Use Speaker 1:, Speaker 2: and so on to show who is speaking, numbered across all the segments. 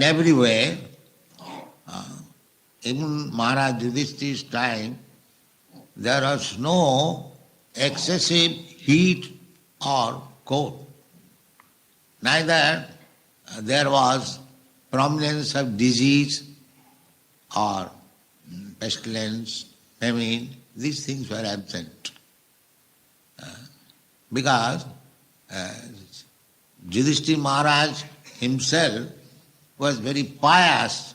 Speaker 1: in every way. Even Maharaj Yudhishthira's time, there was no excessive heat or cold. Neither there was prominence of disease or pestilence, famine. These things were absent. Because Yudhishthira Maharaj himself was very pious,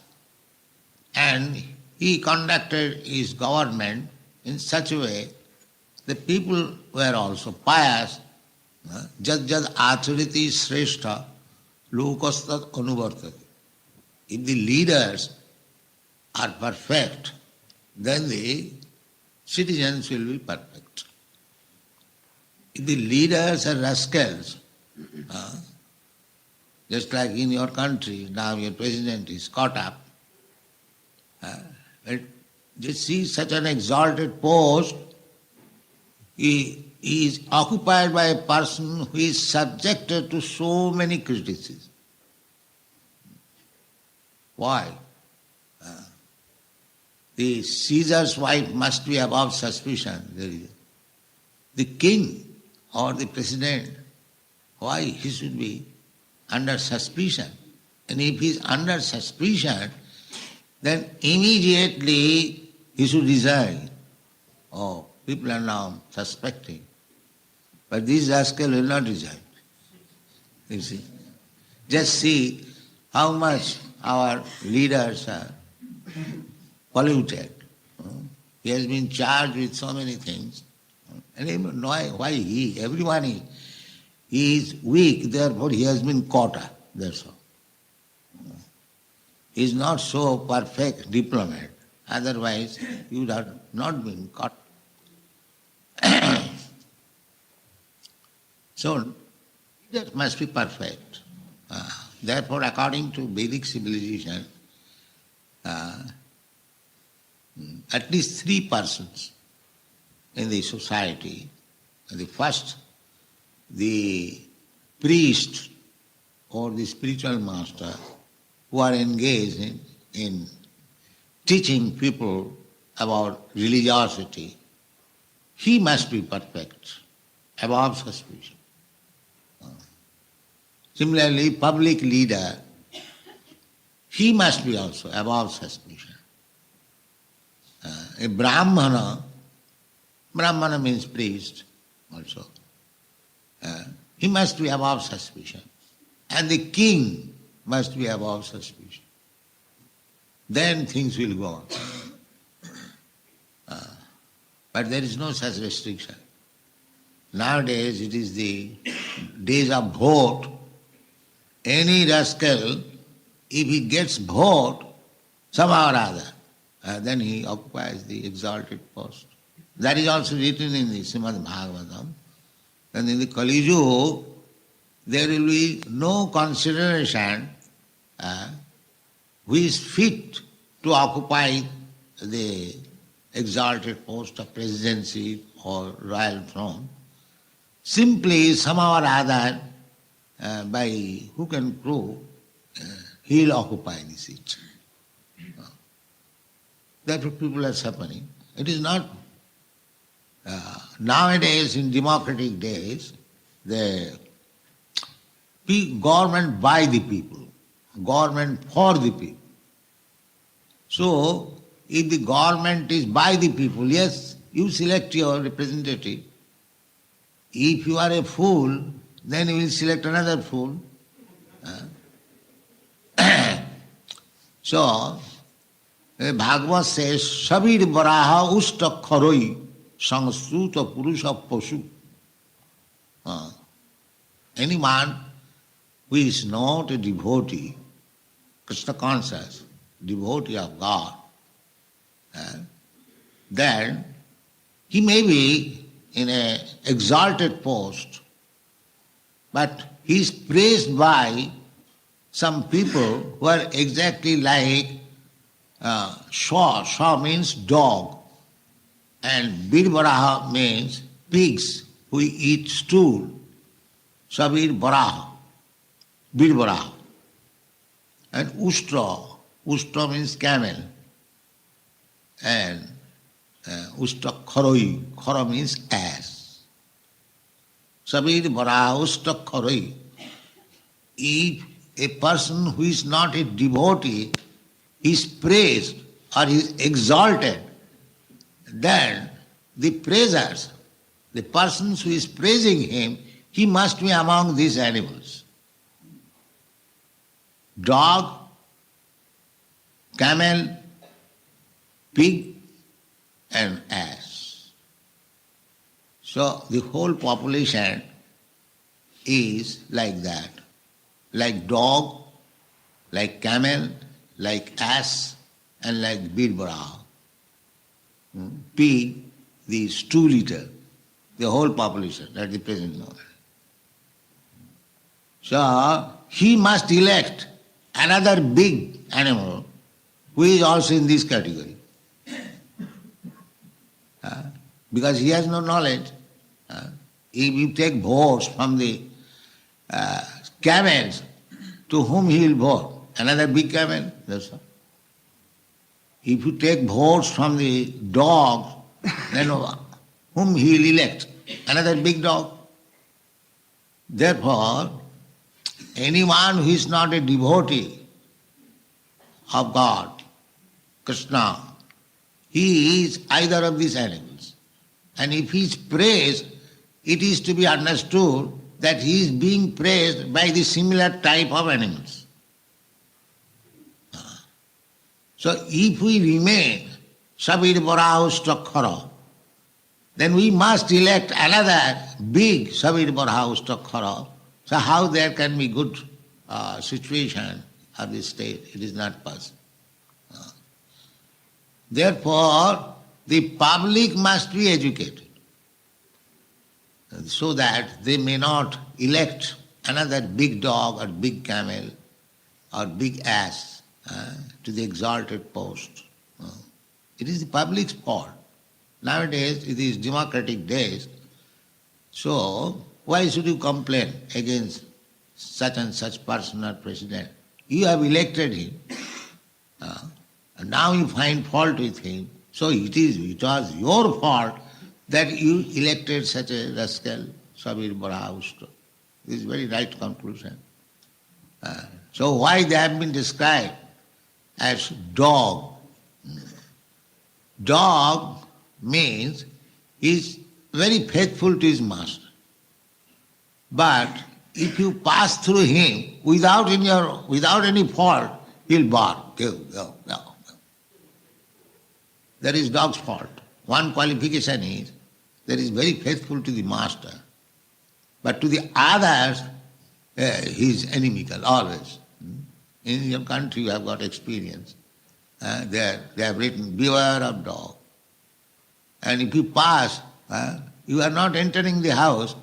Speaker 1: and he conducted his government in such a way the people were also pious. Jad jad achariti shrestha lokastat anuvartati. If the leaders are perfect, then the citizens will be perfect. If the leaders are rascals, just like in your country, now your president is caught up, just see such an exalted post, he is occupied by a person who is subjected to so many criticisms. Why? The Caesar's wife must be above suspicion. The king or the president, why he should be under suspicion? And if he is under suspicion, then immediately he should resign. Oh, people are now suspecting. But this rascal will not resign. You see? Just see how much our leaders are polluted. He has been charged with so many things. And even why he? Everyone he is weak, therefore he has been caught up. That's all. He is not so perfect diplomat. Otherwise, he would have not been caught. So, leaders must be perfect. Therefore, according to Vedic civilization, at least 3 persons in the society. The first, the priest or the spiritual master who are engaged in teaching people about religiosity, he must be perfect, above suspicion. Similarly, public leader, he must be also above suspicion. A Brahmana means priest also, he must be above suspicion. And the king must be above suspicion. Then things will go on. But there is no such restriction. Nowadays it is the days of vote. Any rascal, if he gets vote, somehow or other, then he occupies the exalted post. That is also written in the Srimad Bhagavatam. And in the Kali Yuga, there will be no consideration who is fit to occupy the exalted post of presidency or royal throne. Simply, somehow or other, by who can prove, he will occupy the seat. Therefore people are suffering. It is not, nowadays in democratic days, the government by the people, government for the people. So, if the government is by the people, yes, you select your representative. If you are a fool, then you will select another fool. So, Bhagavad says, Sabir Varaha Usta Kharoi Sangsuta Purusha Pasu. Any man who is not a devotee, Krishna conscious, devotee of God, then he may be in an exalted post, but he is praised by some people who are exactly like Shwa means dog, and Birbaraha means pigs who eat stool. Sabir Baraha, Birbaraha. and Ustra. Ustra means camel. And Ustra Kharoi. Khara means ass. Sabir Bara Ustra Kharoi. If a person who is not a devotee is praised or is exalted, then the praisers, the persons who is praising him, he must be among these animals. Dog, camel, pig and ass. So the whole population is like that. Like dog, like camel, like ass and like birbara. Pig, the stool eater, the whole population at the present moment. So he must elect another big animal who is also in this category. Because he has no knowledge. If you take votes from the camels, to whom he will vote? Another big camel, that's all. If you take votes from the dogs, then whom he will elect? Another big dog. Therefore, anyone who is not a devotee of God, Krishna, he is either of these animals. And if he is praised, it is to be understood that he is being praised by the similar type of animals. So if we remain Sabir Barahustakhara, then we must elect another big Sabir Barahustakhara. So how there can be good situation of the state? It is not possible. Therefore, the public must be educated, so that they may not elect another big dog or big camel or big ass to the exalted post. It is the public's fault. Nowadays, it is democratic days, so why should you complain against such and such person or president? You have elected him, and now you find fault with him, so it was your fault that you elected such a rascal, Sabir Barahusta. This is very right conclusion. So why they have been described as dog? Dog means he is very faithful to his master. But if you pass through him without any fault, he'll bark. Go. That is dog's fault. One qualification is that he is very faithful to the master, but to the others he is inimical always. In your country you have got experience. They have written, beware of dog. And if you pass, you are not entering the house,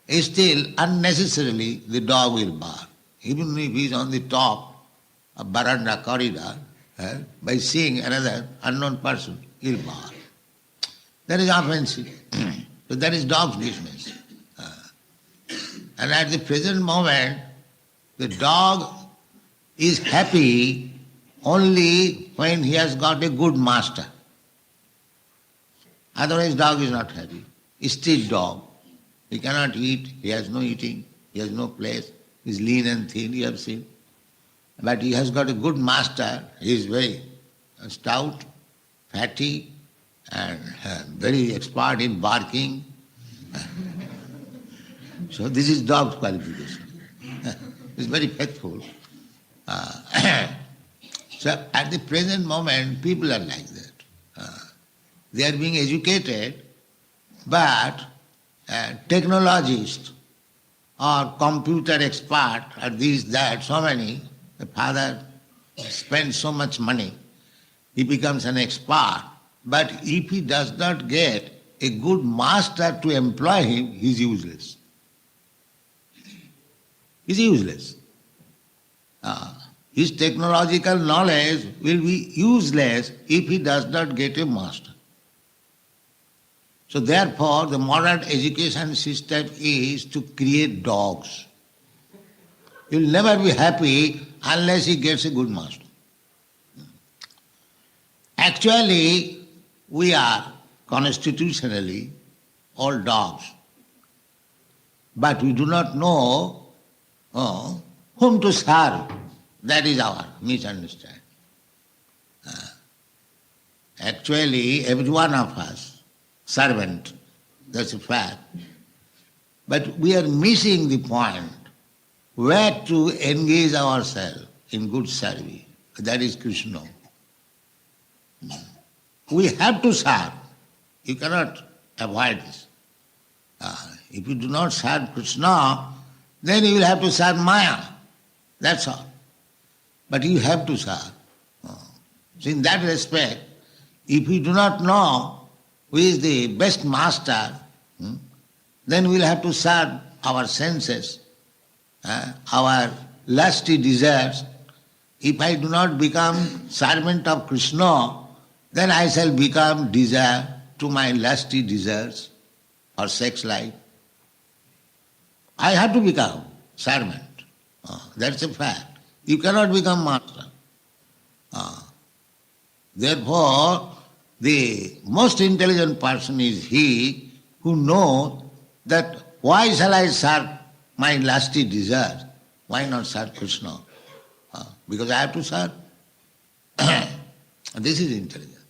Speaker 1: still unnecessarily the dog will bark. Even if he is on the top of veranda corridor, by seeing another unknown person, he will bark. That is offensive. So that is dog's business. And at the present moment, the dog is happy only when he has got a good master. Otherwise dog is not happy. Street dog. He cannot eat, he has no eating, he has no place, he is lean and thin, you have seen. But he has got a good master, he is very stout, fatty, and very expert in barking. So this is dog's qualification. He is very faithful. So at the present moment, people are like that. They are being educated, but technologists or computer expert or this, that, so many, the father spends so much money, he becomes an expert, but if he does not get a good master to employ him, he is useless. He is useless. His technological knowledge will be useless if he does not get a master. So therefore, the modern education system is to create dogs. He will never be happy unless he gets a good master. Actually, we are constitutionally all dogs. But we do not know whom to serve. That is our misunderstanding. Actually, every one of us, servant, that's a fact. But we are missing the point where to engage ourselves in good service. That is Krishna. We have to serve. You cannot avoid this. If you do not serve Krishna, then you will have to serve Maya. That's all. But you have to serve. So in that respect, if we do not know who is the best master, then we will have to serve our senses, our lusty desires. If I do not become servant of Krishna, then I shall become desire to my lusty desires or sex life. I have to become servant. That's a fact. You cannot become master. Therefore, the most intelligent person is he who knows that why shall I serve my lusty desires? Why not serve Krishna? Because I have to serve. This is intelligence.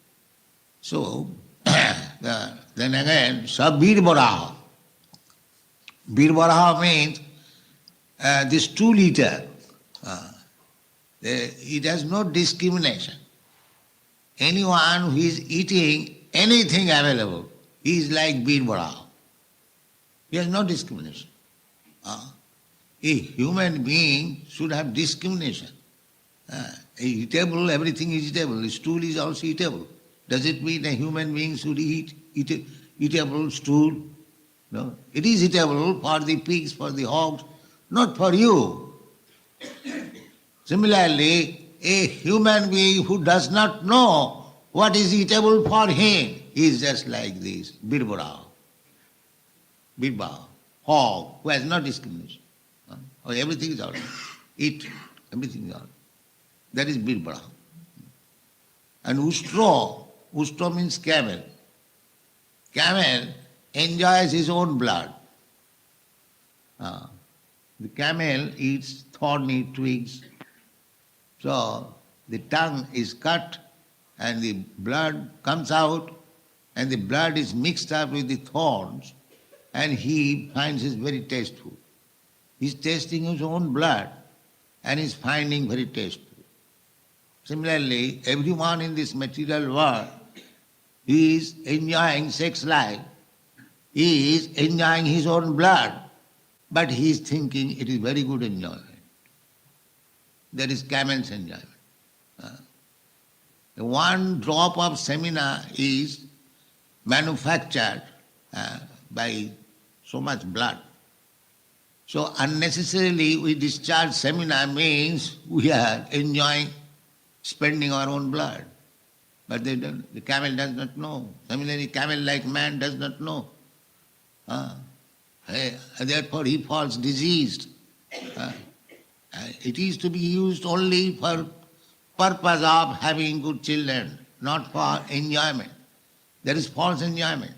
Speaker 1: So, then again, Sabir-Varaha. Bir-Varaha means this 2 liter. It has no discrimination. Anyone who is eating anything available, he is like Bir-Varaha. He has no discrimination. A human being should have discrimination. Eatable, everything is eatable. Stool is also eatable. Does it mean a human being should eat eatable stool? No. It is eatable for the pigs, for the hogs, not for you. Similarly, a human being who does not know what is eatable for him is just like this, Bir-Varaha. Bir-Varaha, hog, who has no discrimination. Everything is all right. Eat, everything is all right. That is Bir-Varaha. And Ustro means camel. Camel enjoys his own blood. The camel eats thorny twigs. So the tongue is cut and the blood comes out and the blood is mixed up with the thorns and he finds it very tasteful. He's tasting his own blood and is finding very tasteful. Similarly, everyone in this material world is enjoying sex life, he is enjoying his own blood, but he is thinking it is very good enjoyment. That is camel's enjoyment. One drop of semina is manufactured by so much blood. So unnecessarily we discharge semina means we are enjoying spending our own blood. But the camel does not know. Similarly, camel like man does not know. Therefore he falls diseased. It is to be used only for purpose of having good children, not for enjoyment. There is false enjoyment.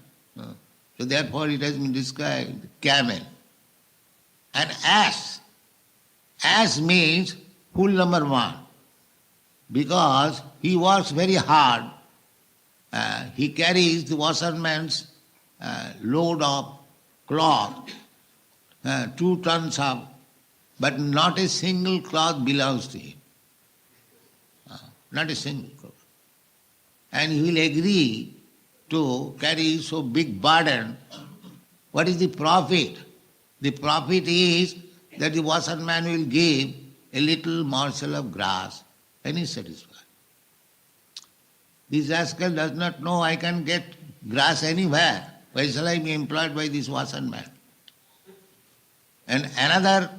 Speaker 1: So therefore it has been described, camel. And ass. Ass means fool number 1. Because he works very hard. He carries the washerman's load of cloth, 2 tons of, but not a single cloth belongs to him. Not a single cloth. And he will agree to carry so big burden. What is the profit? The profit is that the washerman will give a little morsel of grass and he is satisfied. This rascal does not know I can get grass anywhere. Why shall I be employed by this washerman? And another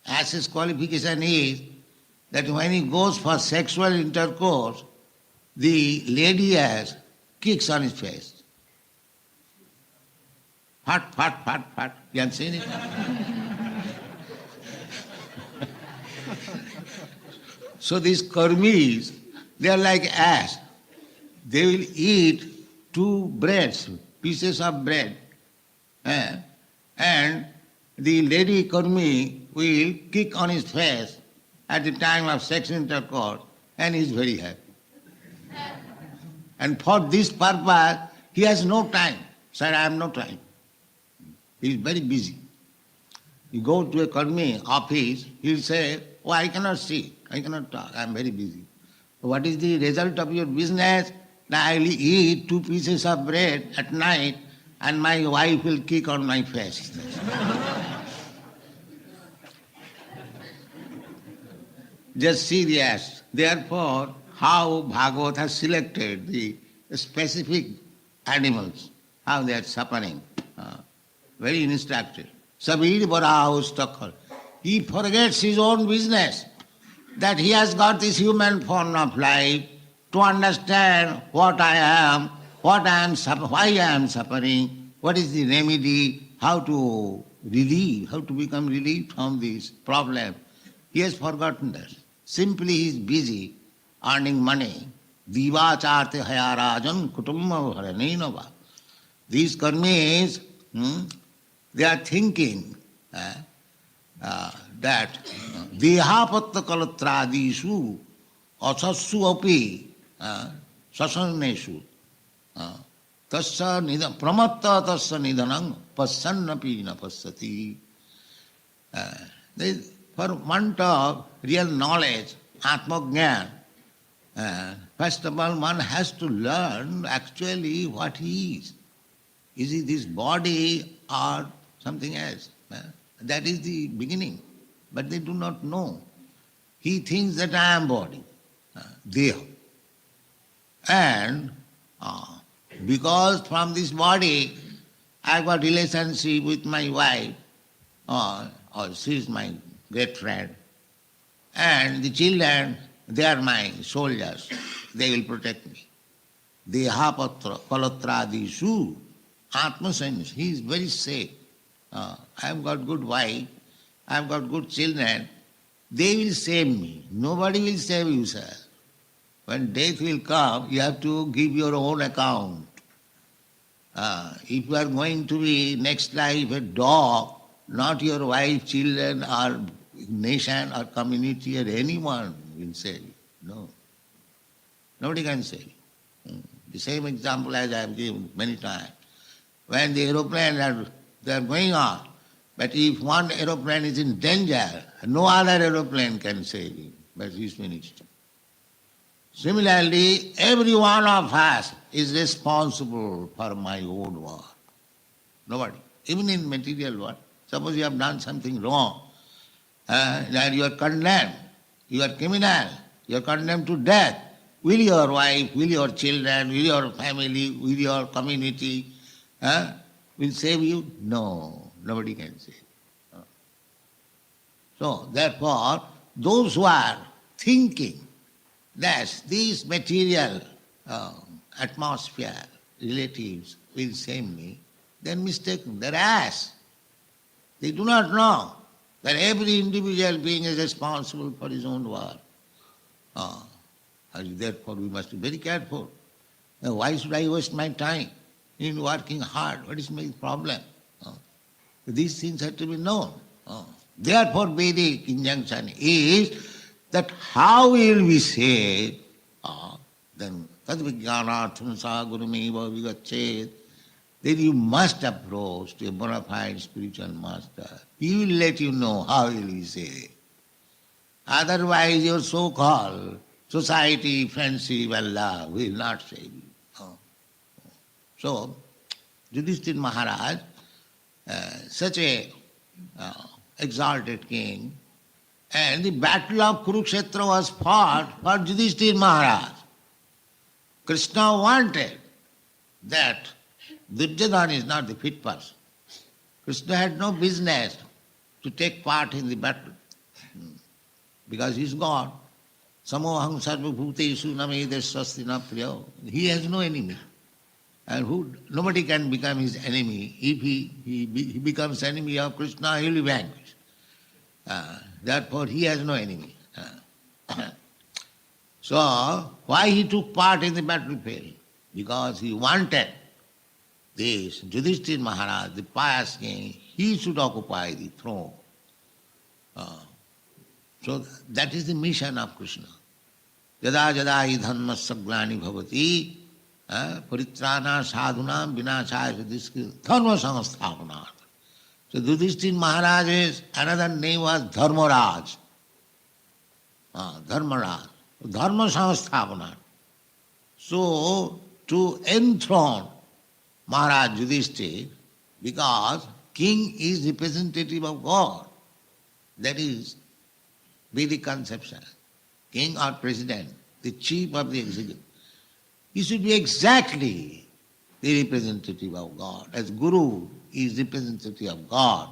Speaker 1: ass's qualification is that when he goes for sexual intercourse, the lady ass kicks on his face. Fat, fat, fat, fat. You have seen it? So these karmis, they are like ass. They will eat two breads, pieces of bread, and the lady karmi will kick on his face at the time of sex intercourse, and he is very happy. And for this purpose, he has no time. Sir, I have no time. He is very busy. You go to a karmi office, he will say, oh, I cannot see, I cannot talk, I am very busy. What is the result of your business? Now I will eat two pieces of bread at night and my wife will kick on my face. Just serious. Therefore, how Bhagavad has selected the specific animals, how they are suffering. Very instructive. Sabir Barahu Stakhar. He forgets his own business, that he has got this human form of life to understand what I am, why I am suffering, what is the remedy, how to become relieved from this problem. He has forgotten that. Simply he is busy earning money. Divacharte hayarajan kutumma haranenava. These karmis, they are thinking that dehapatta kalatradisu asassu api sasanneshu tasya pramatta tasya nidhanam passannapi na passati. For want of real knowledge, atma-jnana, first of all one has to learn actually what he is. Is he this body or something else? That is the beginning. But they do not know. He thinks that I am body, deha. And because from this body I have got relationship with my wife, or she is my great friend, and the children, they are my soldiers, they will protect me. Dehapatra kalatradisu atma sense, he is very safe. I have got good wife, I have got good children, they will save me. Nobody will save you, sir. When death will come, you have to give your own account. If you are going to be next life a dog, not your wife, children, or nation, or community, or anyone will save you. No. Nobody can save you. The same example as I have given many times. When the aeroplane they are going on, but if one aeroplane is in danger, no other aeroplane can save him, but he is finished. Similarly, every one of us is responsible for my own work. Nobody. Even in material world. Suppose you have done something wrong, and you are condemned, you are criminal, you are condemned to death. Will your wife, will your children, will your family, will your community will save you? No, nobody can save you. So, therefore, those who are thinking that this material atmosphere, relatives will save me, they are mistaken, they are ass. They do not know that every individual being is responsible for his own work. Therefore, we must be very careful. Now, why should I waste my time in working hard? What is my problem? These things have to be known. Therefore, Vedic injunction is that how will we say, then tadvijnanartham sa gurumeva vigachet, then you must approach to a bona fide spiritual master. He will let you know how will we say. Otherwise, your so-called society, friendship and love will not save you. So, Yudhishthira Maharaj, such a exalted king, and the battle of Kurukshetra was fought for Yudhishthira Maharaj. Krishna wanted that Duryodhana is not the fit person. Krishna had no business to take part in the battle because he is God. Samoham sarva bhuteshu namedesvasti priyo. He has no enemy. And nobody can become his enemy. If he becomes enemy of Krishna, he will be vanquished. Therefore, he has no enemy. So, why he took part in the battlefield? Because he wanted this Yudhishthira Maharaj, the pious king, he should occupy the throne. So that is the mission of Krishna. Yada yada hi dharmasya glani bhavati paritrana sadhunam vinachaya dharma samasthapanat. So Yudhishthira Maharaj's another name was Dharmaraj. Dharmaraj. Dharma samasthapanat. So to enthrone Maharaj Yudhishthira, because king is representative of God. That is Vedic conception. King or president, the chief of the executive. He should be exactly the representative of God. As Guru is representative of God.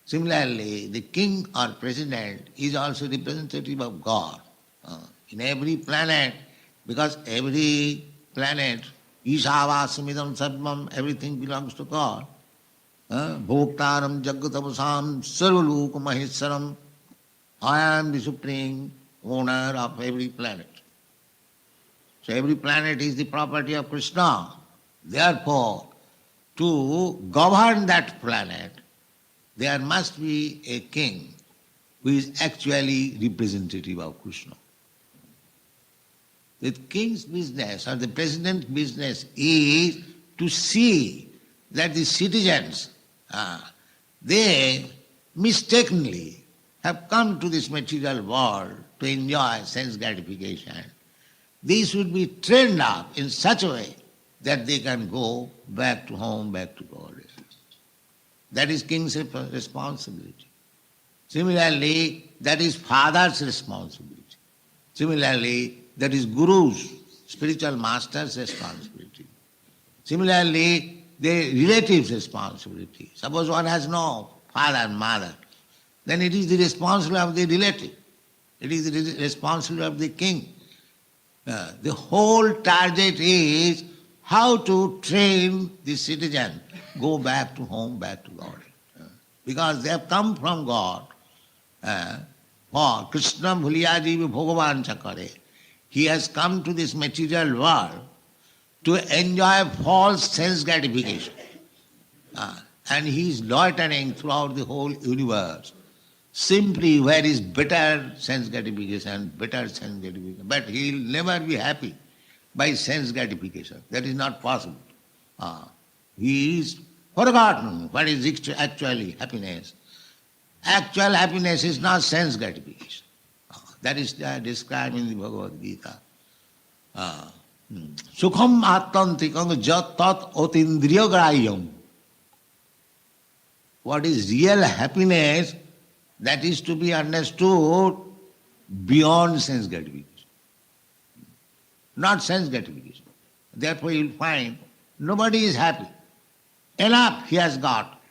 Speaker 1: Similarly, the king or president is also representative of God. In every planet, because every planet, Ishavasumidam Sarvam, everything belongs to God. Bhoktaram Jagatavasam Sarvaluka Maheswaram. I am the supreme owner of every planet. So every planet is the property of Krishna. Therefore, to govern that planet, there must be a king who is actually representative of Krishna. The king's business or the president's business is to see that the citizens, they mistakenly have come to this material world to enjoy sense gratification. They should be trained up in such a way that they can go back to home, back to God. That is king's responsibility. Similarly, that is father's responsibility. Similarly, that is guru's, spiritual master's responsibility. Similarly, the relative's responsibility. Suppose one has no father and mother, then it is the responsibility of the relative. It is the responsibility of the king. The whole target is how to train the citizen go back to home, back to God. Because they have come from God. For Krishna bhuliyajivi bhagavan chakare. He has come to this material world to enjoy false sense gratification. And he is loitering throughout the whole universe. Simply where is better sense gratification, better sense gratification. But he will never be happy by sense gratification. That is not possible. He is forgotten what is actually happiness. Actual happiness is not sense gratification. That is described in the Bhagavad Gita. Sukham attantikam jat tat otindriya grayam. What is real happiness, that is to be understood beyond sense gratification. Not sense gratification. Therefore you will find nobody is happy. Enough he has got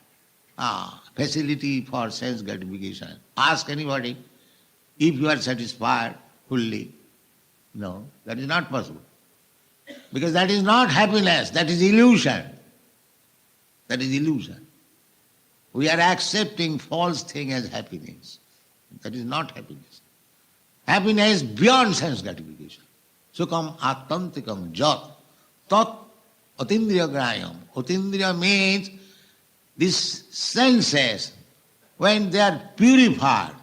Speaker 1: facility for sense gratification. Ask anybody if you are satisfied fully. No, that is not possible. Because that is not happiness, that is illusion. That is illusion. We are accepting false thing as happiness. That is not happiness. Happiness beyond sense gratification. Sukham attantikam jat tat atindriya grayam. Atindriya means these senses, when they are purified,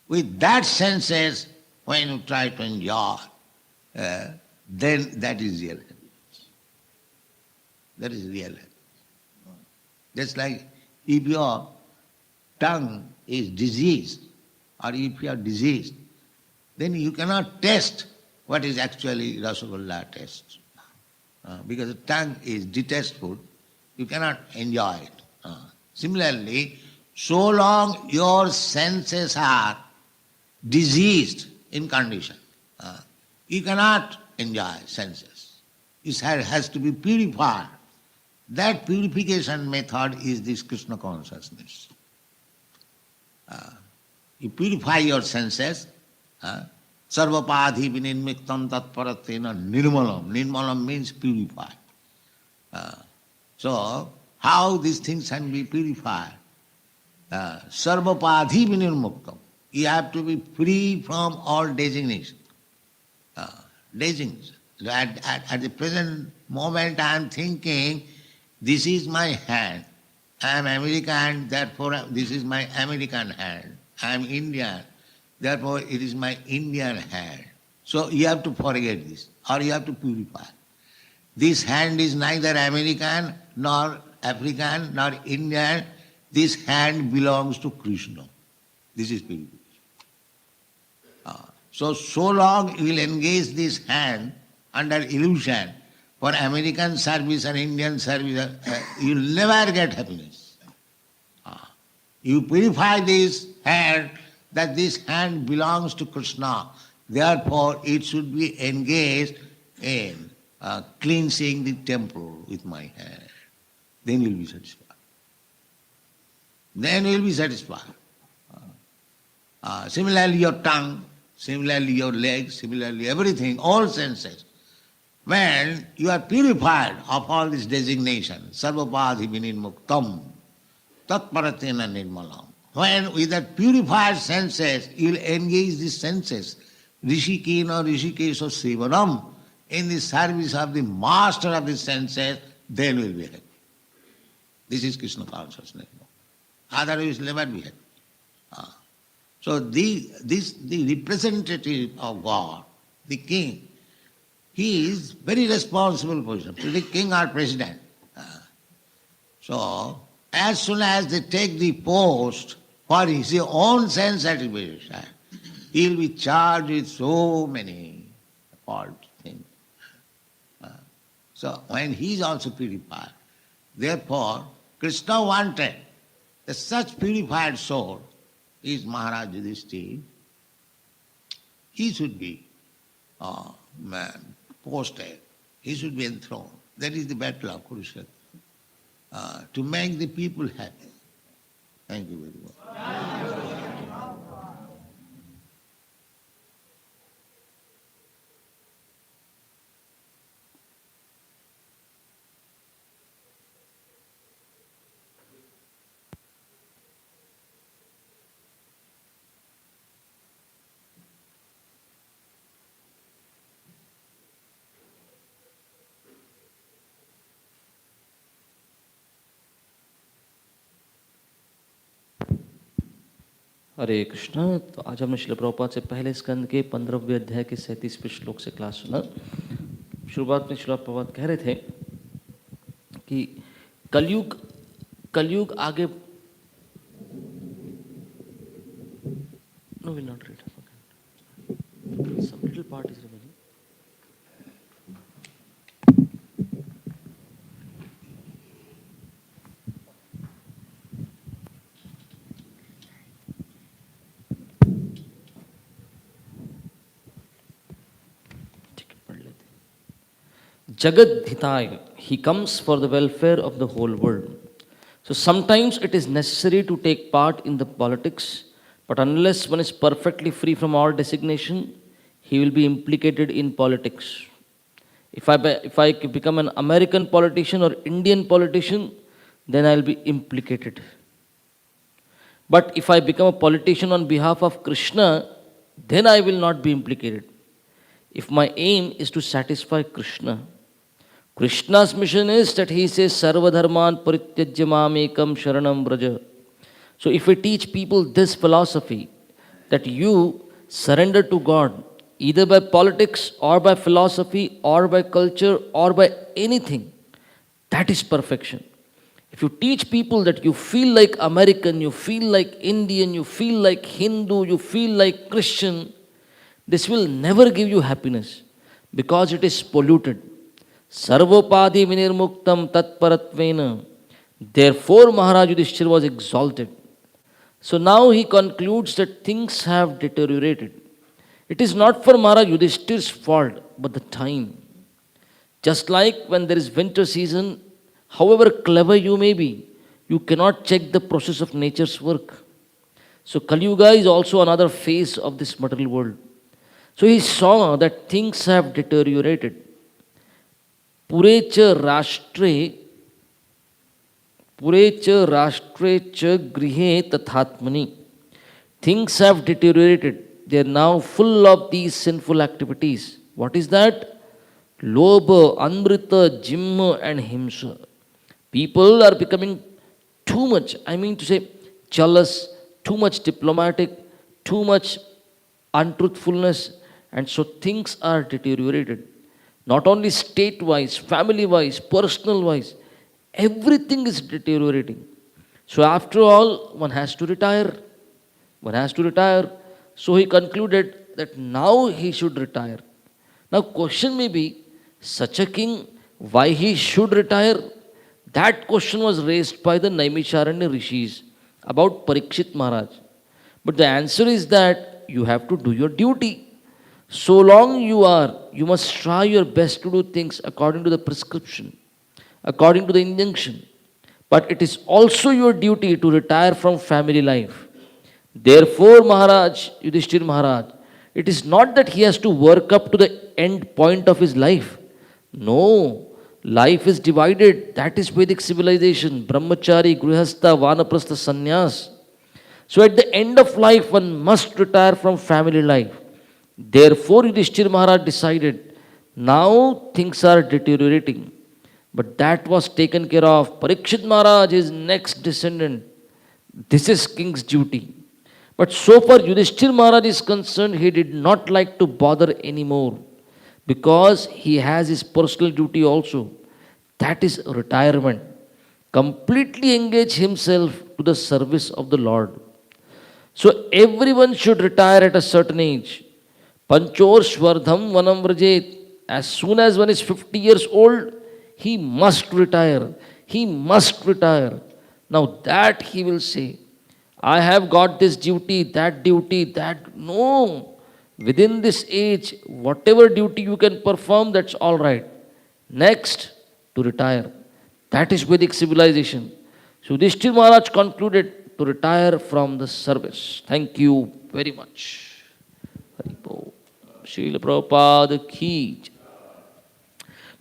Speaker 1: with that senses, when you try to enjoy, then that is real happiness. That is real happiness. Just like if your tongue is diseased, or if you are diseased, then you cannot taste what is actually Rasagolla taste. Because the tongue is detestful, you cannot enjoy it. Similarly, so long your senses are diseased in condition, you cannot enjoy senses. It has to be purified. That purification method is this Krishna consciousness. You purify your senses. Sarvapadhi vinirmiktam tatparatena nirmalam. Nirmalam means purify. So, how these things can be purified? Sarvapadhi vinirmuktam. You have to be free from all designation. designation. At the present moment I am thinking, this is my hand. I am American, therefore this is my American hand. I am Indian, therefore it is my Indian hand. So you have to forget this, or you have to purify. This hand is neither American, nor African, nor Indian. This hand belongs to Krishna. This is purification. So long you will engage this hand under illusion for American service or Indian service, you will never get happiness. You purify this hand, that this hand belongs to Krishna. Therefore, it should be engaged in cleansing the temple with my hand. Then you will be satisfied. Then you will be satisfied. Similarly, your tongue, similarly your legs, similarly everything, all senses. When you are purified of all this designation, sarvapadhi vinirmuktam, tatparatena nirmalam. When with that purified senses, you will engage these senses, rishikena rishikesha sevanam, in the service of the master of the senses, then you will be happy. This is Krishna consciousness. Otherwise, you will never be happy. So the representative of God, the king, he is very responsible position, the king or president. So as soon as they take the post for his own sense satisfaction, he will be charged with so many fault things. So when he is also purified, therefore Krishna wanted that such purified soul is Maharaj Yudhishthira. He should be posted. He should be enthroned. That is the battle of Kurukshetra. To make the people happy. Thank you very much.
Speaker 2: हरे कृष्ण। तो आज हमने श्रील प्रभुपाद से पहले स्कंद के 15वें अध्याय के 37वें श्लोक से क्लास सुना। शुरुआत में श्रील प्रभुपाद कह रहे थे कि कलयुग आगे no will not read some little part is remaining. Jagat Hitaya, he comes for the welfare of the whole world. So sometimes it is necessary to take part in the politics, but unless one is perfectly free from all designation, he will be implicated in politics. If I become an American politician or Indian politician, then I will be implicated. But if I become a politician on behalf of Krishna, then I will not be implicated. If my aim is to satisfy Krishna, Krishna's mission is that he says, Sarva dharman parityajya mamekam sharanam vraja. So if we teach people this philosophy, that you surrender to God, either by politics or by philosophy or by culture or by anything, that is perfection. If you teach people that you feel like American, you feel like Indian, you feel like Hindu, you feel like Christian, this will never give you happiness because it is polluted. Sarvopadi vinirmuktam tatparatvena. Therefore Maharaj Yudhishthira was exalted. So now he concludes that things have deteriorated. It is not for Maharaj Yudhishthira's fault, but the time. Just like when there is winter season, however clever you may be, you cannot check the process of nature's work. So Kali Yuga is also another phase of this material world. So he saw that things have deteriorated. Purecha rashtre cha grihe tathatmani. Things have deteriorated. They are now full of these sinful activities. What is that? Lobha, Amrita, Jimma and Himsa. People are becoming too much, I mean to say, jealous, too much diplomatic, too much untruthfulness, and so things are deteriorated. Not only state wise, family wise, personal wise, everything is deteriorating. So, after all, one has to retire. One has to retire. So, he concluded that now he should retire. Now, question may be, such a king, why he should retire? That question was raised by the Naimisharanya rishis about Parikshit Maharaj. But the answer is that you have to do your duty. So long you must try your best to do things according to the prescription, according to the injunction. But it is also your duty to retire from family life. Therefore, Maharaj, Yudhishthir Maharaj, it is not that he has to work up to the end point of his life. No, life is divided. That is Vedic civilization. Brahmachari, Grihastha, Vanaprastha, Sannyas. So at the end of life, one must retire from family life. Therefore, Yudhishthir Maharaj decided, now things are deteriorating. But that was taken care of. Parikshit Maharaj is next descendant. This is king's duty. But so far Yudhishthir Maharaj is concerned, he did not like to bother anymore because he has his personal duty also. That is retirement. Completely engage himself to the service of the Lord. So everyone should retire at a certain age. Panchor Shvardham Vanam Vrajet. As soon as one is 50 years old, he must retire. He must retire. Now that he will say, I have got this duty, that. No. Within this age, whatever duty you can perform, that's all right. Next, to retire. That is Vedic civilization. So Yudhishthir Maharaj concluded to retire from the service. Thank you very much. Haribo. Srila Prabhupada की जय।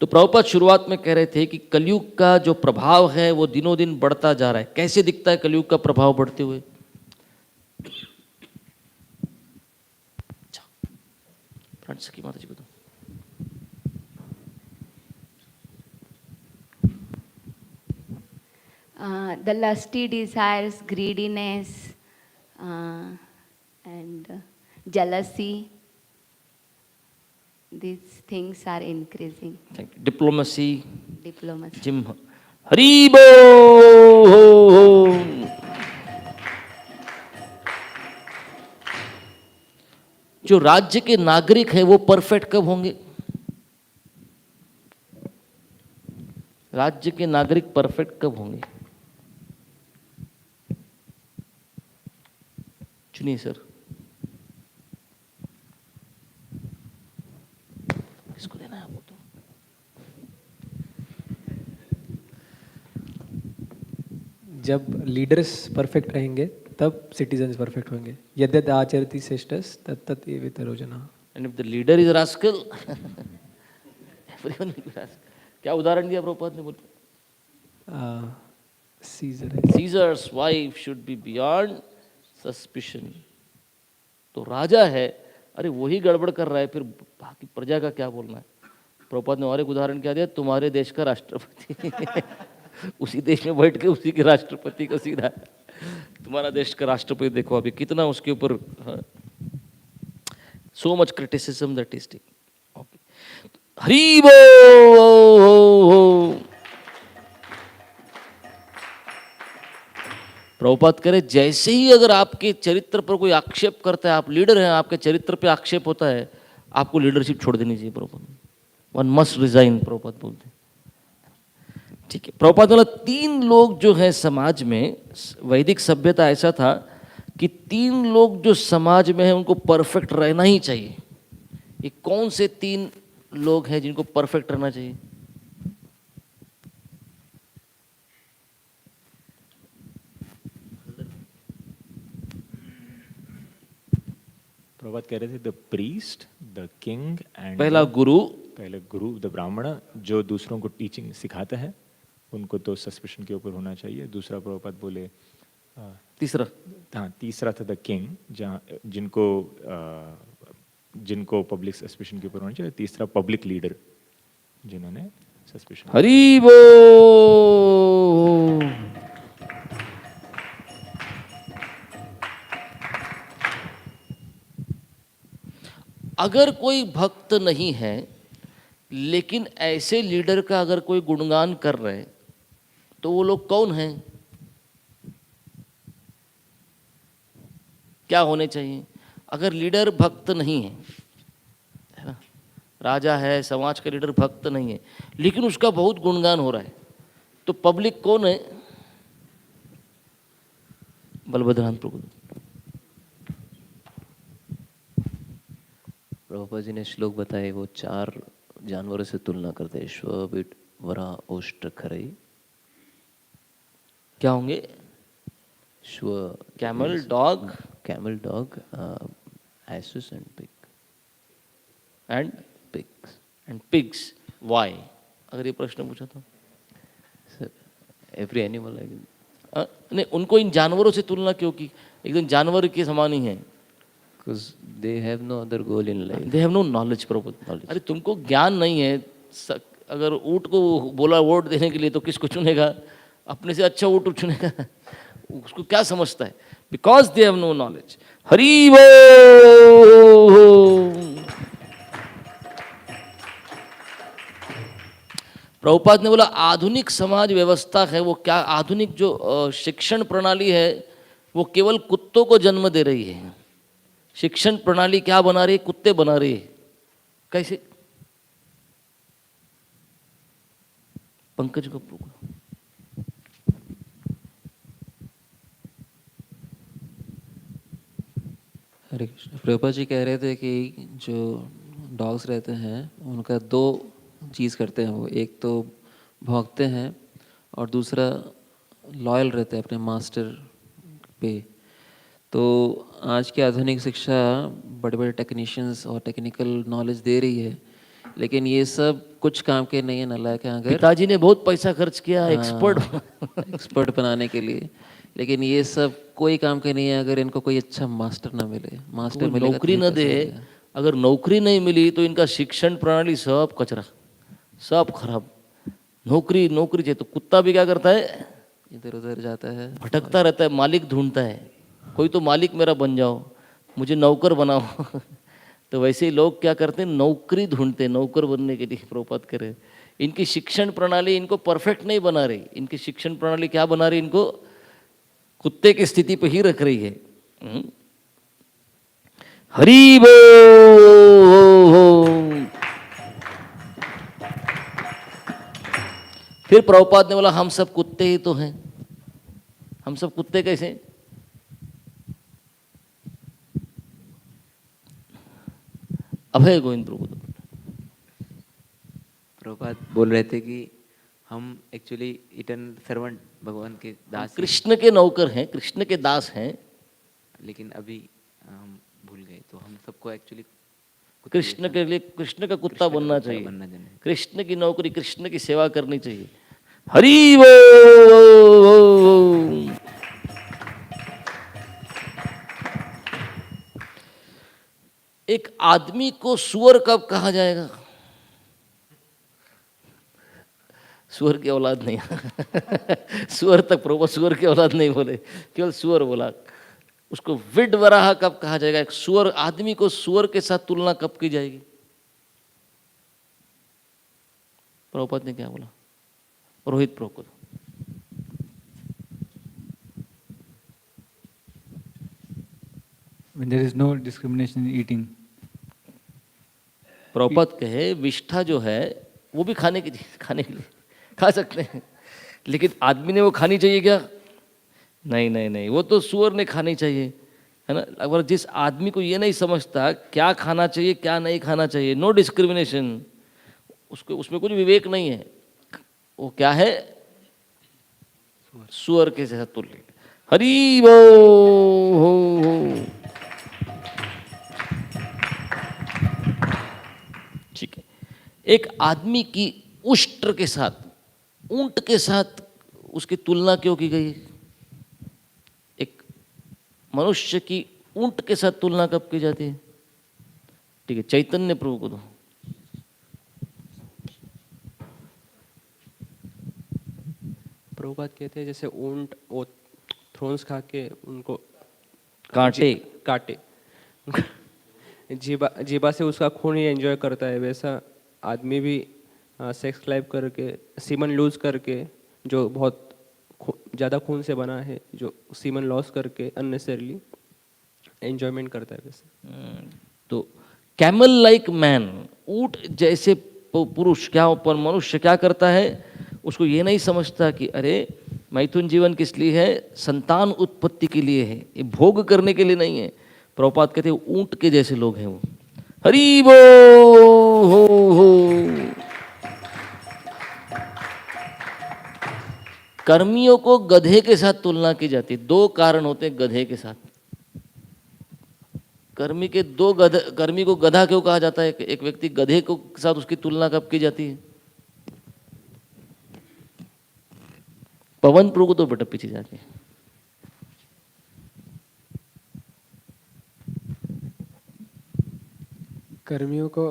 Speaker 2: तो प्रभुपाद शुरुआत में कह रहे थे कि कलयुग का जो प्रभाव है वो दिनों दिन बढ़ता जा रहा है। कैसे दिखता है कलयुग का प्रभाव बढ़ते हुए? सखी माता जी बताओ।
Speaker 3: The lusty desires, greediness, and jealousy, these things are increasing.
Speaker 2: Diplomacy. Jim. Haribo. जो राज्य के नागरिक हैं वो परफेक्ट कब होंगे? राज्य के नागरिक परफेक्ट कब होंगे? चुनिए सर। किसको देना है आपको? तो
Speaker 4: जब लीडर्स परफेक्ट रहेंगे तब सिटीजन्स परफेक्ट होंगे। यद्यद् आचरति श्रेष्ठस् तत्तत् एवेतरो जनाः।
Speaker 2: And if the leader is rascal, everyone will be rascal. क्या उदाहरण दिया प्रभुपाद ने? बोल seizures wife should be beyond suspicion. तो राजा है, अरे वही गड़बड़ कर रहा है, फिर बाकी प्रजा का क्या बोलना है? प्रभुपाद ने और एक उदाहरण क्या दिया? तुम्हारे देश का राष्ट्रपति उसी देश में बैठ के उसी के राष्ट्रपति को सीधा, तुम्हारा देश का राष्ट्रपति देखो अभी कितना उसके ऊपर so much criticism that is taking. Okay, Hari बोल। प्रभुपाद कह रहे जैसे ही अगर आपके चरित्र पर कोई आक्षेप करता है, आप लीडर हैं, आपके चरित्र पे आक्षेप होता है, आपको लीडरशिप छोड़ देनी चाहिए। Prabhupada one must resign, Prabhupada बोलते हैं। ठीक है, प्रभुपाद बोला 3 लोग जो है समाज में, वैदिक सभ्यता ऐसा था कि 3 लोग जो समाज में है उनको परफेक्ट रहना ही चाहिए। ये कौन से 3 लोग हैं जिनको परफेक्ट रहना चाहिए?
Speaker 5: प्रभुपाद कह रहे थे the priest, the king and
Speaker 2: पहला गुरु
Speaker 5: द ब्राह्मण जो दूसरों को टीचिंग सिखाता है, उनको तो सस्पिशन के ऊपर होना चाहिए। दूसरा प्रभुपाद बोले तीसरा था द किंग, जहाँ जिनको जिनको पब्लिक सस्पिशन के ऊपर होना चाहिए, तीसरा पब्लिक लीडर जिन्होंने सस्पिशन।
Speaker 2: हरि बोल। अगर कोई भक्त नहीं है लेकिन ऐसे लीडर का अगर कोई गुणगान कर रहे तो वो लोग कौन हैं? क्या होने चाहिए? अगर लीडर भक्त नहीं है ना, राजा है, समाज का लीडर भक्त नहीं है, लेकिन उसका बहुत गुणगान हो रहा है, तो पब्लिक कौन है? बलभद्रान प्रभु।
Speaker 6: प्रभुपाद जी ने श्लोक बताए, वो 4 जानवरों से तुलना करते हैं, श्व, बिट, वरा, ओष्ट, खरई।
Speaker 2: क्या होंगे?
Speaker 6: श्व,
Speaker 2: camel, dog,
Speaker 6: camel, dog, asses and pig
Speaker 2: and
Speaker 6: pigs.
Speaker 2: Pigs. Why? अगर ये प्रश्न पूछा तो
Speaker 6: एवरी एनिमल
Speaker 2: नहीं, उनको इन जानवरों से तुलना क्यों की? एकदम जानवर के समान ही है।
Speaker 6: because they have no other goal in life.
Speaker 2: They have no knowledge प्रभु। अरे तुमको ज्ञान नहीं है। अगर ऊँट को बोला वोट देने के लिए तो किसको चुनेगा? अपने से अच्छा ऊँट चुनेगा। उसको क्या समझता है? Because they have no knowledge. Hari बोल। प्रभुपाद ने बोला आधुनिक समाज व्यवस्था है वो क्या, आधुनिक जो शिक्षण प्रणाली है वो केवल कुत्तों को जन्म दे रही है। शिक्षण प्रणाली क्या बना रही है? कुत्ते बना रही है। कैसे? पंकज कपूर को
Speaker 6: हरे कृष्ण। प्रभुपाद जी कह रहे थे कि जो डॉग्स रहते हैं उनका 2 चीज़ करते हैं वो, एक तो भौंकते हैं और दूसरा लॉयल रहते हैं अपने मास्टर पे। तो आज की आधुनिक शिक्षा बड़े बड़े टेक्नीशियंस और टेक्निकल नॉलेज दे रही है, लेकिन ये सब कुछ काम के नहीं है नालायक हैं। अगर
Speaker 2: पिताजी ने बहुत पैसा खर्च किया एक्सपर्ट
Speaker 6: बनाने के लिए, लेकिन ये सब कोई काम के नहीं है अगर इनको कोई अच्छा मास्टर ना मिले। मास्टर मिलेगा
Speaker 2: नौकरी न दे। अगर नौकरी नहीं मिली तो इनका शिक्षण प्रणाली सब कचरा, सब खराब। नौकरी नौकरी चाहिए तो कुत्ता भी क्या करता है?
Speaker 6: इधर उधर जाता है,
Speaker 2: भटकता रहता है, मालिक ढूंढता है। कोई तो मालिक मेरा बन जाओ, मुझे नौकर बनाओ। तो वैसे ही लोग क्या करते हैं? नौकरी ढूंढते हैं नौकर बनने के लिए। प्रभुपाद करे इनकी शिक्षण प्रणाली इनको परफेक्ट नहीं बना रही। इनकी शिक्षण प्रणाली क्या बना रही? इनको कुत्ते की स्थिति पे ही रख रही है। हरि बोल। फिर प्रभुपाद ने बोला हम सब कुत्ते ही तो हैं। हम सब कुत्ते कैसे? अभय गोविंद प्रभु।
Speaker 7: प्रभुपाद बोल रहे थे कि हम एक्चुअली इटर्नल सर्वेंट भगवान के दास हैं।
Speaker 2: कृष्ण के नौकर हैं, कृष्ण के दास हैं,
Speaker 7: लेकिन अभी हम भूल गए। तो हम सबको एक्चुअली
Speaker 2: कृष्ण के लिए कृष्ण का कुत्ता बनना चाहिए। कृष्ण की नौकरी, कृष्ण की सेवा करनी चाहिए। हरि बोल। एक आदमी को सुअर कब कहा जाएगा? सुअर की औलाद नहीं। सुअर तक प्रभु सुअर की औलाद नहीं बोले, केवल सुअर बोला। उसको विड वराह कब कहा जाएगा? एक सुअर आदमी को सुअर के साथ तुलना कब की जाएगी? प्रभुपाद ने क्या बोला? Rohit Prabhupada.
Speaker 8: When there is no discrimination in eating.
Speaker 2: Prabhupada कहे विष्ठा जो है वो भी खाने के लिए खा सकते हैं, लेकिन आदमी ने वो खानी चाहिए क्या? नहीं नहीं नहीं, वो तो सुअर ने खानी चाहिए, है ना। अगर जिस आदमी को ये नहीं समझता क्या खाना चाहिए क्या नहीं खाना चाहिए, नो डिस्क्रिमिनेशन, उसको उसमें कुछ विवेक नहीं है, वो क्या है? सुअर के जैसा तुल्य। हरि बोल। ठीक है। एक आदमी की उष्ट्र के साथ, ऊंट के साथ उसकी तुलना क्यों की गई? एक मनुष्य की ऊंट के साथ तुलना कब की जाती है? ठीक है, चैतन्य प्रभु को दो।
Speaker 9: प्रभुपाद कहते हैं जैसे ऊंट थ्रोन्स खा के उनको
Speaker 2: कांटे
Speaker 9: काटे जीबा से उसका खून ही एंजॉय करता है, वैसा आदमी भी सेक्स लाइफ करके सीमन लूज करके जो बहुत ज़्यादा खून से बना है, जो सीमन लॉस करके अननेसेसरली एंजॉयमेंट करता है वैसे।
Speaker 2: तो कैमल लाइक मैन, ऊंट जैसे पुरुष क्या ऊपर मनुष्य क्या करता है, उसको ये नहीं समझता कि अरे मैथुन जीवन किस लिए है, संतान उत्पत्ति के लिए है, ये भोग करने के लिए नहीं है। प्रभुपाद कहते हैं ऊंट के जैसे लोग हैं वो। हरि बो हो। कर्मियों को गधे के साथ तुलना की जाती है। दो कारण होते हैं गधे के साथ। कर्मी को गधा क्यों कहा जाता है? एक व्यक्ति गधे को साथ उसकी तुलना कब की जाती है? पवन प्रभु को तो बेटा पीछे जाके।
Speaker 4: कर्मियों को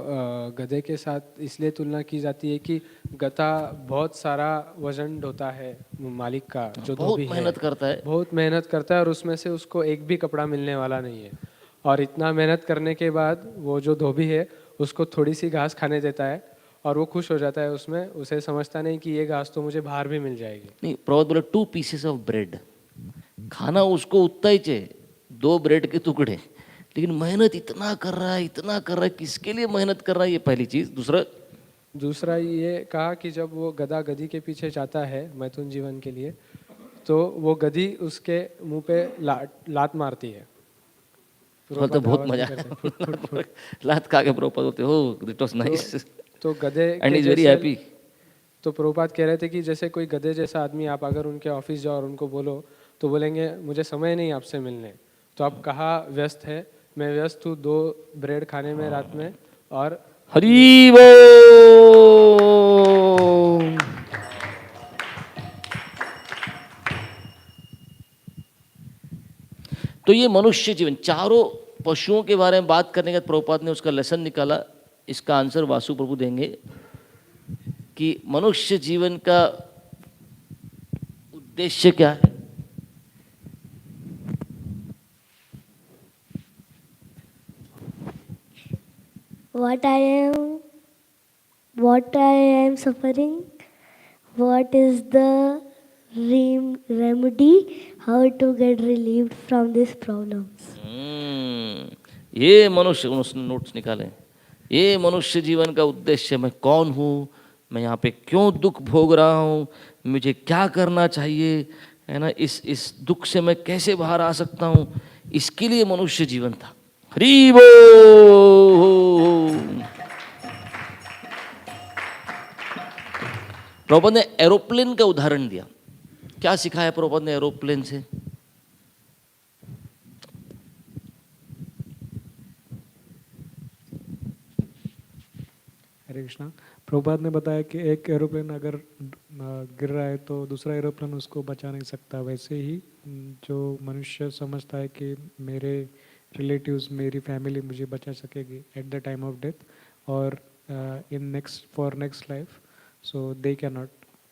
Speaker 4: गधे के साथ इसलिए तुलना की जाती है कि गधा बहुत सारा वजन ढोता है मालिक का, जो
Speaker 2: बहुत
Speaker 4: धोबी
Speaker 2: मेहनत करता है,
Speaker 4: बहुत मेहनत करता है, और उसमें से उसको एक भी कपड़ा मिलने वाला नहीं है। और इतना मेहनत करने के बाद वो जो धोबी है उसको थोड़ी सी घास खाने देता है और वो खुश हो जाता है उसमें, उसे समझता नहीं कि ये घास तो मुझे बाहर भी मिल जाएगी।
Speaker 2: नहीं, प्रभुपाद बोले 2 पीसेस ऑफ ब्रेड, खाना उसको उतना ही चाहिए, 2 ब्रेड के टुकड़े, लेकिन मेहनत इतना कर रहा है, किसके लिए मेहनत कर रहा है, ये पहली चीज। दूसरा
Speaker 4: ये कहा कि जब वो गधा गधी के पीछे जाता है मैथुन जीवन के लिए, तो वो गधी उसके मुंह पे लात मारती है।
Speaker 2: तो बहुत मजा लात खा के प्रभुपाद बोलते हो इट वाज नाइस,
Speaker 4: तो गधे
Speaker 2: एंड इज वेरी हैप्पी।
Speaker 4: तो प्रभुपाद कह रहे थे कि जैसे कोई गधे जैसा आदमी, आप अगर उनके ऑफिस जाओ और उनको बोलो तो बोलेंगे मुझे समय नहीं आपसे मिलने, तो आप कहाँ व्यस्त है? मैं व्यस्त हूँ 2 ब्रेड खाने में रात में और
Speaker 2: हरि बोल। तो ये मनुष्य जीवन, चारों पशुओं के बारे में बात करने के बाद प्रभुपाद ने उसका लेसन निकाला। इसका आंसर वासु प्रभु देंगे कि मनुष्य जीवन का उद्देश्य क्या है।
Speaker 10: What I am suffering, what is the remedy, how to get relieved from these problems.
Speaker 2: ये मनुष्य, उसने नोट्स निकाले, ये मनुष्य जीवन का उद्देश्य, मैं कौन हूँ, मैं यहाँ पे क्यों दुख भोग रहा हूँ, मुझे क्या करना चाहिए, है ना, इस दुख से मैं कैसे बाहर आ सकता हूँ, इसके लिए मनुष्य जीवन था। हरि बोल। प्रभुपाद ने एरोप्लेन का उदाहरण दिया। क्या सिखाया प्रभुपाद ने एरोप्लेन से?
Speaker 11: हरे कृष्णा। प्रभुपाद ने बताया कि एक एरोप्लेन अगर गिर रहा है तो दूसरा एरोप्लेन उसको बचा नहीं सकता, वैसे ही जो मनुष्य समझता है कि मेरे रिलेटिव्स, मेरी फैमिली मुझे बचा सकेगी at the time of death और in for next life, so they can not.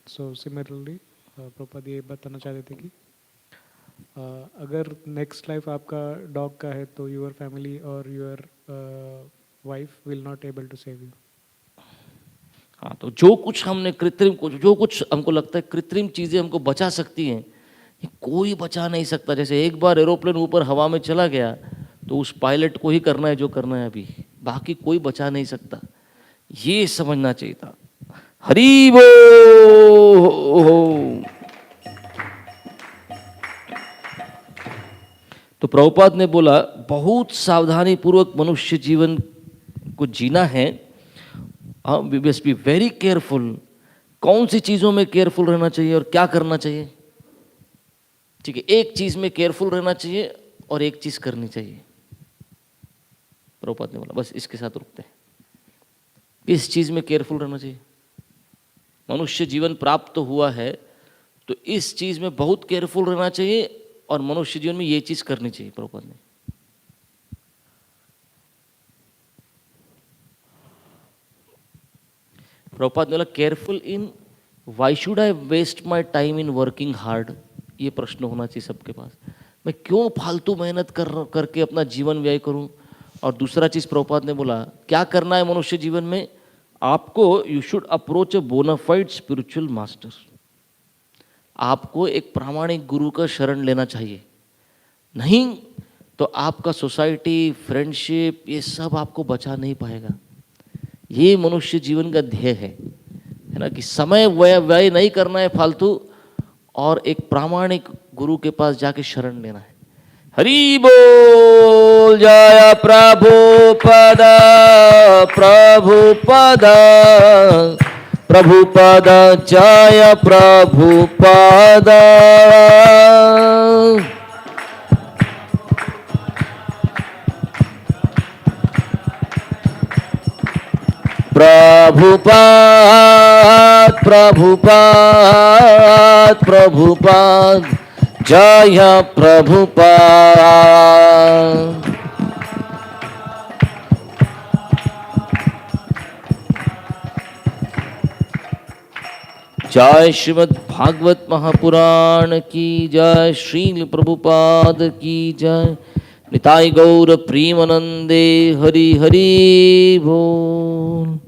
Speaker 11: So similarly Prabhupada ये बताना चाहते थे कि अगर नेक्स्ट लाइफ आपका डॉग का है तो योर फैमिली और your wife will not able to save you.
Speaker 2: हाँ, तो जो कुछ हमने कृत्रिम, जो कुछ हमको लगता है कृत्रिम चीजें हमको बचा सकती हैं, ये कोई बचा नहीं सकता। जैसे एक बार एरोप्लेन ऊपर हवा में चला गया तो उस पायलट को ही करना है जो करना है अभी, बाकी कोई बचा नहीं सकता। ये समझना चाहिए था। हरि बोल। तो प्रभुपाद ने बोला बहुत सावधानी पूर्वक मनुष्य जीवन को जीना है। We must be very careful. कौन सी चीजों में केयरफुल रहना चाहिए और क्या करना चाहिए? ठीक है, एक चीज में केयरफुल रहना चाहिए और एक चीज करनी चाहिए। प्रभुपाद ने बोला बस इसके साथ रुकते हैं। किस चीज में केयरफुल रहना चाहिए? मनुष्य जीवन प्राप्त हुआ है तो इस चीज में बहुत केयरफुल रहना चाहिए और मनुष्य जीवन में ये चीज करनी चाहिए। प्रभुपाद ने प्रभुपाद ने बोला careful in why should I waste my time in working hard, ये प्रश्न होना चाहिए सबके पास। मैं क्यों फालतू मेहनत करके अपना जीवन व्यय करूं। और दूसरा चीज प्रभुपाद ने बोला क्या करना है मनुष्य जीवन में, आपको you should approach a bona fide spiritual master, आपको एक प्रामाणिक गुरु का शरण लेना चाहिए, नहीं तो आपका सोसाइटी फ्रेंडशिप ये सब आपको बचा नहीं पाएगा। ये मनुष्य जीवन का ध्येय है ना, कि समय व्यय नहीं करना है फालतू, और एक प्रामाणिक गुरु के पास जाके शरण लेना है। हरि बोल, जय प्रभुपादा प्रभुपादा प्रभुपादा, जय प्रभुपादा। प्रभुपाद प्रभुपाद प्रभुपाद, जय प्रभुपाद। जय श्रीमद् भागवत महापुराण की जय, श्रील प्रभुपाद की जय। निताई गौर प्रेमानंदे हरि हरि बोल।